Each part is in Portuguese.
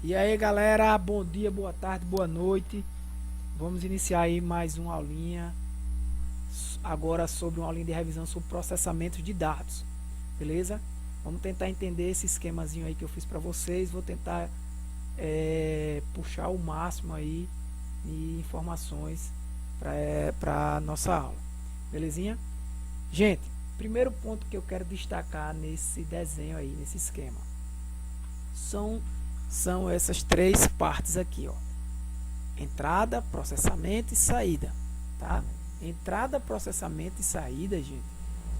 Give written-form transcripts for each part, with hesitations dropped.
E aí galera, bom dia, boa tarde, boa noite. Vamos iniciar aí mais uma aulinha agora sobre uma aulinha de revisão sobre processamento de dados, beleza? Vamos tentar entender esse esquemazinho aí que eu fiz para vocês. Vou tentar puxar o máximo aí de informações para nossa aula, belezinha? Gente, primeiro ponto que eu quero destacar nesse desenho aí, nesse esquema, são essas três partes aqui, ó. Entrada, processamento e saída, tá? Entrada, processamento e saída, gente,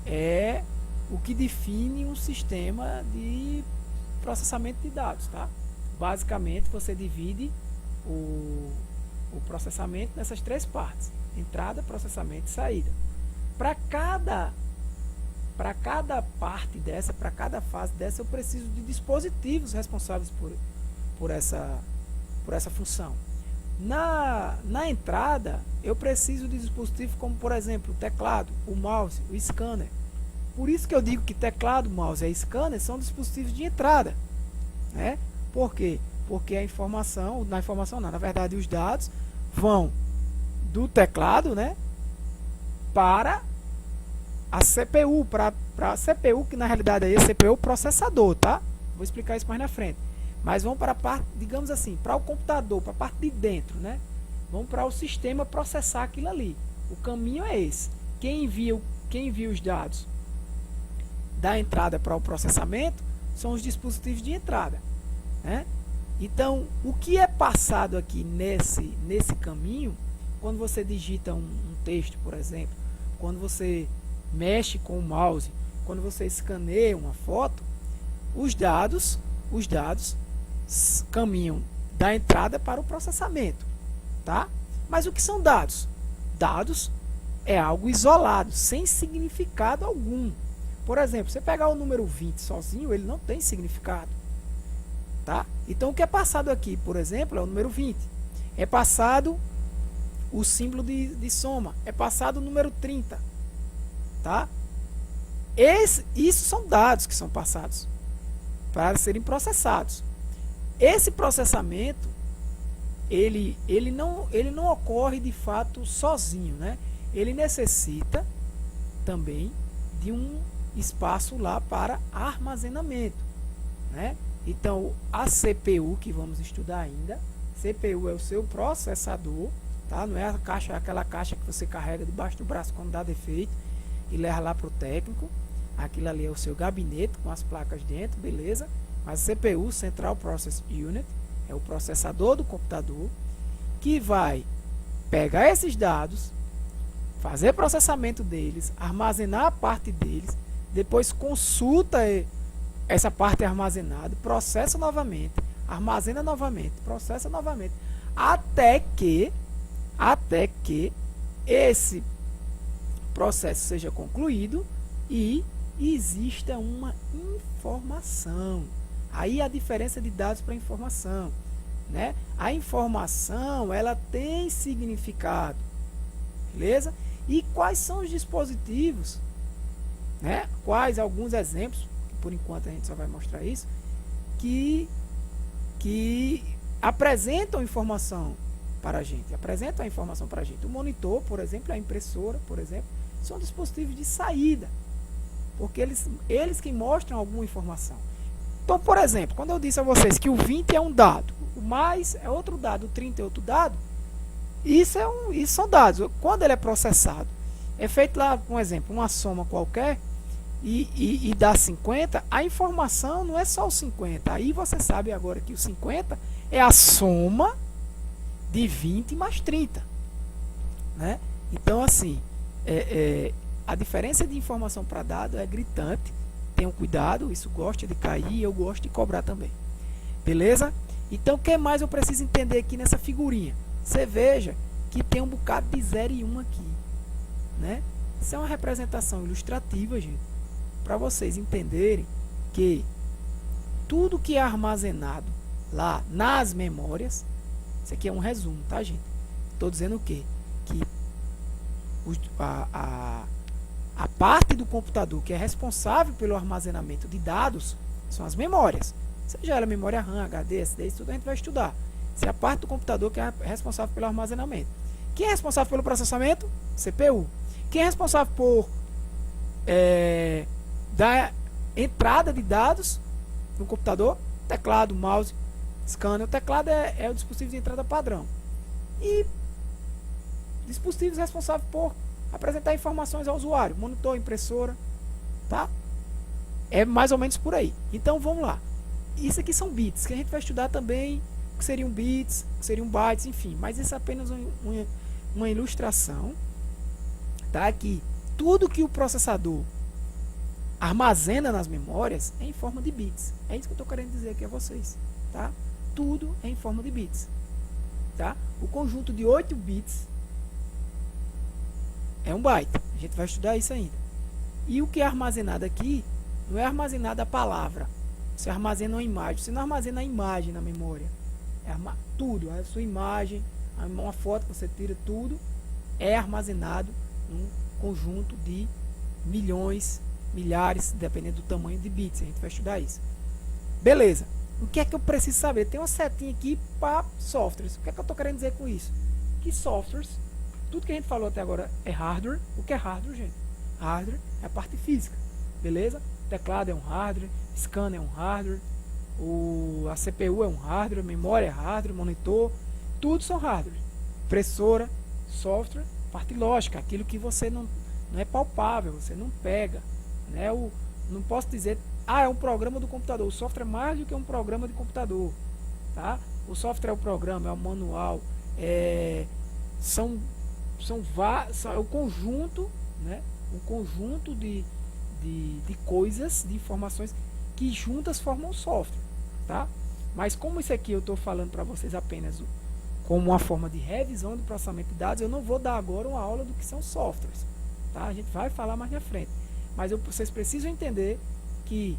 é o que define um sistema de processamento de dados, tá? Basicamente, você divide o processamento nessas três partes: entrada, processamento e saída. Para cada parte dessa, para cada fase dessa, eu preciso de dispositivos responsáveis por essa função. Na entrada, eu preciso de dispositivos como, por exemplo, o teclado, o mouse, o scanner. Por isso que eu digo que teclado, mouse e scanner são dispositivos de entrada, né? Por quê? Porque na verdade, os dados vão do teclado, né, para a CPU, para a CPU, que na realidade é a CPU processador, tá? Vou explicar isso mais na frente. Mas vão para a parte, digamos assim, para o computador, para a parte de dentro, né? Vão para o sistema processar aquilo ali. O caminho é esse. Quem envia os dados da entrada para o processamento são os dispositivos de entrada, né? Então, o que é passado aqui nesse caminho, quando você digita um texto, por exemplo, quando você mexe com o mouse, quando você escaneia uma foto, os dados caminham da entrada para o processamento, tá? Mas o que são dados? Dados é algo isolado, sem significado algum. Por exemplo, você pegar o número 20 sozinho, ele não tem significado, tá? Então, o que é passado aqui, por exemplo, é o número 20. É passado o símbolo de soma, é passado o número 30, tá? Isso são dados que são passados para serem processados. Esse processamento, ele não ocorre de fato sozinho, né? Ele necessita também de um espaço lá para armazenamento, né? Então, a CPU que vamos estudar ainda, CPU é o seu processador, tá? Não é aquela caixa que você carrega debaixo do braço quando dá defeito e leva lá para o técnico. Aquilo ali é o seu gabinete com as placas dentro, beleza? Mas a CPU, Central Process Unit, é o processador do computador, que vai pegar esses dados, fazer processamento deles, armazenar a parte deles, depois consulta essa parte armazenada, processa novamente, armazena novamente, processa novamente, até que esse processo seja concluído e exista uma informação. Aí a diferença de dados para informação, né? A informação, ela tem significado, beleza? E quais são os dispositivos, né? Quais alguns exemplos, que por enquanto a gente só vai mostrar isso, que apresentam informação para a gente, O monitor, por exemplo, a impressora, por exemplo, são dispositivos de saída, porque eles que mostram alguma informação. Então, por exemplo, quando eu disse a vocês que o 20 é um dado, o mais é outro dado, o 30 é outro dado, isso são dados. Quando ele é processado, é feito lá, por exemplo, uma soma qualquer e dá 50, a informação não é só o 50. Aí você sabe agora que o 50 é a soma de 20 mais 30, né? Então, assim, a diferença de informação para dado é gritante. Tenham cuidado, isso gosta de cair e eu gosto de cobrar também. Beleza? Então, o que mais eu preciso entender aqui nessa figurinha? Você veja que tem um bocado de 0 e 1 aqui, né? Isso é uma representação ilustrativa, gente, para vocês entenderem que tudo que é armazenado lá nas memórias, isso aqui é um resumo, tá, gente? Estou dizendo o quê? Que a parte do computador que é responsável pelo armazenamento de dados são as memórias. seja ela memória RAM, HD, SD, isso tudo a gente vai estudar. Isso é a parte do computador que é responsável pelo armazenamento. Quem é responsável pelo processamento? CPU. Quem é responsável por dar entrada de dados no computador? Teclado, mouse, scanner. O teclado é o dispositivo de entrada padrão. E dispositivos responsáveis por apresentar informações ao usuário, monitor, impressora, tá? É mais ou menos por aí. Então vamos lá. Isso aqui são bits, que a gente vai estudar também o que seriam bits, o que seriam bytes, enfim. Mas isso é apenas uma ilustração, tá? Que tudo que o processador armazena nas memórias é em forma de bits. É isso que eu estou querendo dizer aqui a vocês, tá? Tudo é em forma de bits, tá? O conjunto de 8 bits é um byte. A gente vai estudar isso ainda. E o que é armazenado aqui não é armazenada a palavra. Você armazena uma imagem. Você não armazena a imagem na memória. Tudo, a sua imagem, uma foto que você tira, tudo é armazenado num conjunto de milhões, milhares, dependendo do tamanho de bits. A gente vai estudar isso. Beleza. O que é que eu preciso saber? Tem uma setinha aqui para softwares. O que é que eu estou querendo dizer com isso? Que softwares, tudo que a gente falou até agora é hardware. O que é hardware, gente? Hardware é a parte física. Beleza? Teclado é um hardware, scanner é um hardware, a CPU é um hardware, memória é hardware, monitor, tudo são hardware. Impressora, software, parte lógica, aquilo que você não é palpável, você não pega, né? Não posso dizer, é um programa do computador. O software é mais do que um programa de computador, tá? O software é o programa, é o manual, são o conjunto, né? Um conjunto de coisas, de informações que juntas formam software, tá? Mas como isso aqui eu estou falando para vocês apenas como uma forma de revisão do processamento de dados, eu não vou dar agora uma aula do que são softwares, tá? A gente vai falar mais na frente, mas vocês precisam entender que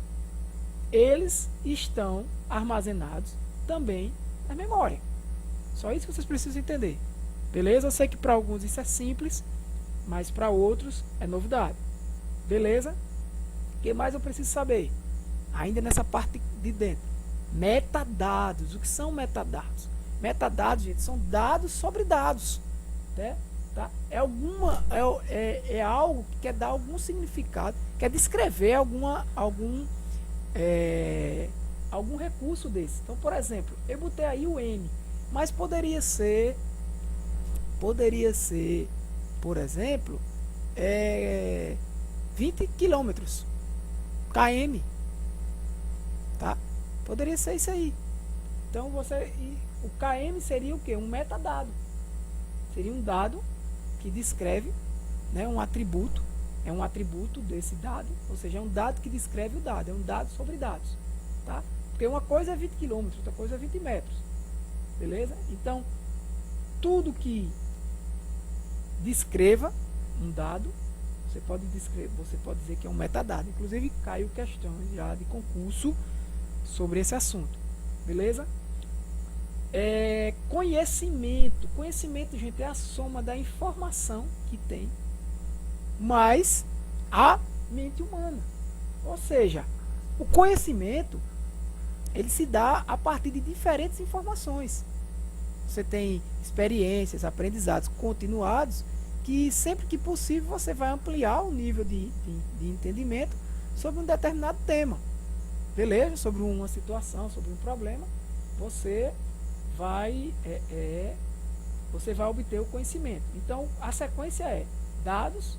eles estão armazenados também na memória. Só isso que vocês precisam entender, beleza? Eu sei que para alguns isso é simples, mas para outros é novidade, beleza? O que mais eu preciso saber? Ainda nessa parte de dentro. Metadados. O que são metadados? Metadados, gente, são dados sobre dados. Né? Tá? É algo que quer dar algum significado, quer descrever algum recurso desse. Então, por exemplo, eu botei aí o M, mas poderia ser, por exemplo, 20 quilômetros. KM, tá? Poderia ser isso aí. Então o KM seria o que? Um metadado. Seria um dado que descreve, né, um atributo. É um atributo desse dado, ou seja, é um dado que descreve o dado. É um dado sobre dados, tá? Porque uma coisa é 20 km, outra coisa é 20 metros, beleza? Então tudo que descreva um dado, você pode dizer que é um metadado. Inclusive caiu questões já de concurso sobre esse assunto, beleza? Conhecimento, gente, é a soma da informação que tem mais a mente humana. Ou seja, o conhecimento ele se dá a partir de diferentes informações. Você tem experiências, aprendizados continuados, que sempre que possível você vai ampliar o nível de entendimento sobre um determinado tema. Beleza? Sobre uma situação, sobre um problema, você vai obter o conhecimento. Então, a sequência é: dados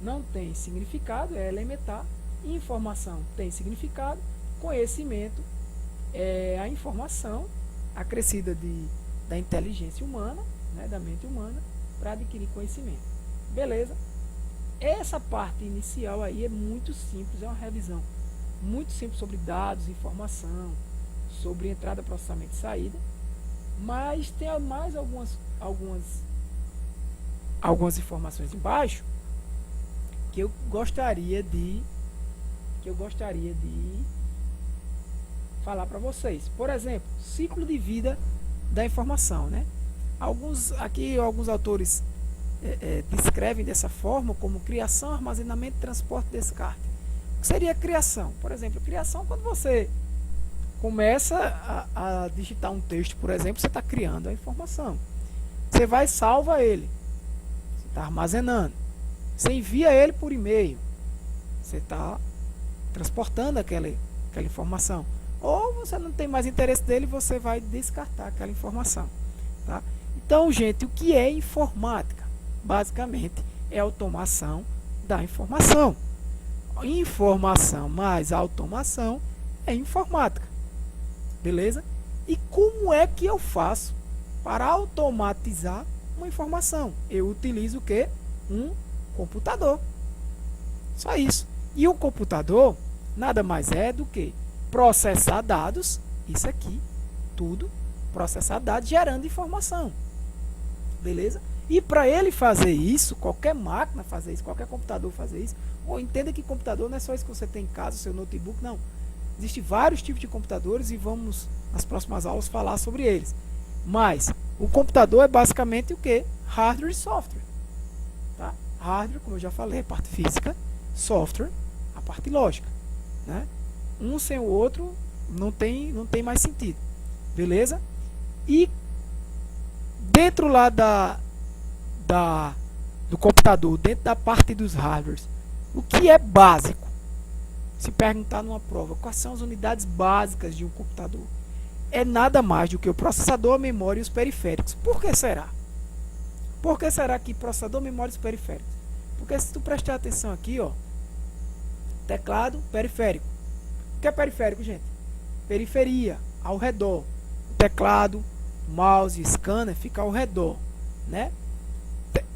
não tem significado, é elementar, informação tem significado, conhecimento é a informação acrescida da inteligência humana, né, da mente humana, para adquirir conhecimento. Beleza? Essa parte inicial aí é muito simples, é uma revisão muito simples sobre dados, informação, sobre entrada, processamento e saída, mas tem mais algumas informações embaixo que eu gostaria de falar para vocês. Por exemplo, ciclo de vida da informação, né? Alguns autores descrevem dessa forma como criação, armazenamento, transporte e descarte. O que seria criação? Por exemplo, criação quando começa a digitar um texto, por exemplo, você está criando a informação. Você vai e salva ele. Você está armazenando. Você envia ele por e-mail. Você está transportando aquela informação. Ou você não tem mais interesse dele, você vai descartar aquela informação. Tá? Então, gente, o que é informática? Basicamente, é automação da informação. Informação mais automação é informática. Beleza? E como é que eu faço para automatizar uma informação? Eu utilizo o quê? Um computador. Só isso. E o computador nada mais é do que processar dados, isso aqui, tudo, processar dados gerando informação. Beleza? E para ele fazer isso, qualquer máquina fazer isso, qualquer computador fazer isso, ou entenda que computador não é só isso que você tem em casa, o seu notebook, não. Existem vários tipos de computadores e vamos, nas próximas aulas, falar sobre eles. Mas o computador é basicamente o que? Hardware e software. Tá? Hardware, como eu já falei, a parte física, software, a parte lógica. Né? Um sem o outro não tem mais sentido. Beleza? E dentro lá do computador, dentro da parte dos hardwares, o que é básico? Se perguntar numa prova, quais são as unidades básicas de um computador? É nada mais do que o processador, a memória e os periféricos. Por que será? Por que será que processador, memória e os periféricos? Porque se tu prestar atenção aqui, ó, teclado, periférico. O que é periférico, gente? Periferia, ao redor. O teclado, mouse, scanner fica ao redor, né?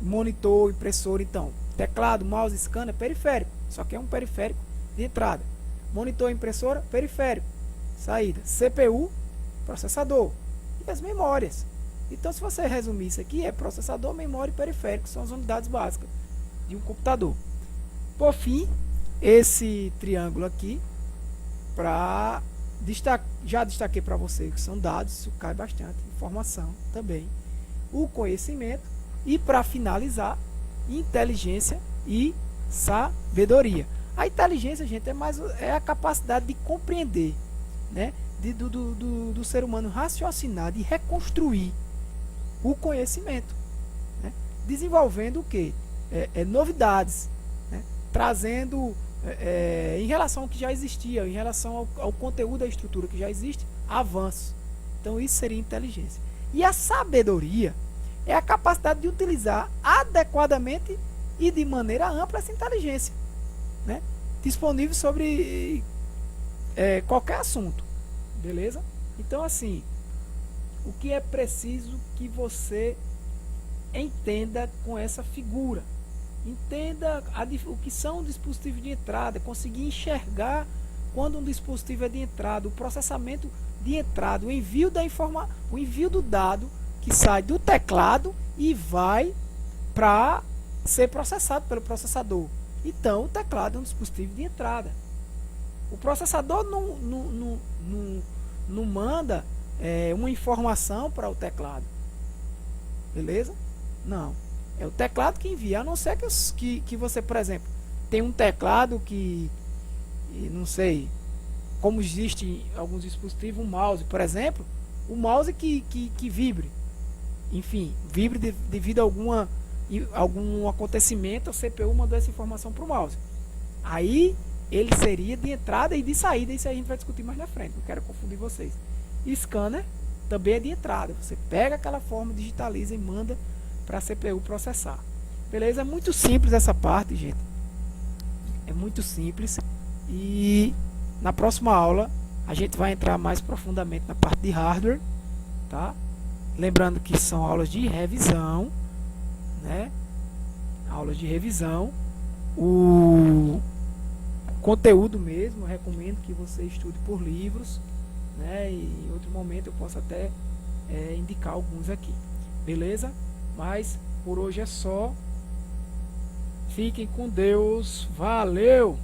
Monitor, impressor, então. Teclado, mouse, scanner, periférico. Só que é um periférico de entrada. Monitor, impressora, periférico. Saída. CPU, processador. E as memórias. Então, se você resumir isso aqui, é processador, memória e periférico. São as unidades básicas de um computador. Por fim, esse triângulo aqui, já destaquei para você que são dados, isso cai bastante, informação também, o conhecimento e, para finalizar, inteligência e sabedoria. A inteligência, gente, é a capacidade de compreender, né, do ser humano raciocinar, de reconstruir o conhecimento, né, desenvolvendo o quê? Novidades, né, trazendo em relação ao que já existia, em relação ao conteúdo da estrutura que já existe, avanços. Então isso seria inteligência. E a sabedoria é a capacidade de utilizar adequadamente e de maneira ampla essa inteligência, né, disponível sobre qualquer assunto. Beleza? Então, assim, o que é preciso que você entenda com essa figura? Entenda o que são dispositivos de entrada, conseguir enxergar quando um dispositivo é de entrada, o processamento de entrada, o envio do dado que sai do teclado e vai para ser processado pelo processador. Então, o teclado é um dispositivo de entrada. O processador não manda uma informação para o teclado. Beleza? Não. É o teclado que envia, a não ser que você, por exemplo, tem um teclado que, não sei, como existe em alguns dispositivos, um mouse, por exemplo, o mouse que vibre. Enfim, vibre devido a algum acontecimento, a CPU mandou essa informação para o mouse. Aí, ele seria de entrada e de saída, isso aí a gente vai discutir mais na frente, não quero confundir vocês. E scanner também é de entrada, você pega aquela forma, digitaliza e manda para a CPU processar. Beleza? É muito simples essa parte, gente. É muito simples. E na próxima aula a gente vai entrar mais profundamente na parte de hardware, tá? Lembrando que são aulas de revisão, né? Aulas de revisão. O conteúdo mesmo, eu recomendo que você estude por livros, né? E em outro momento eu posso até indicar alguns aqui. Beleza? Mas por hoje é só. Fiquem com Deus. Valeu!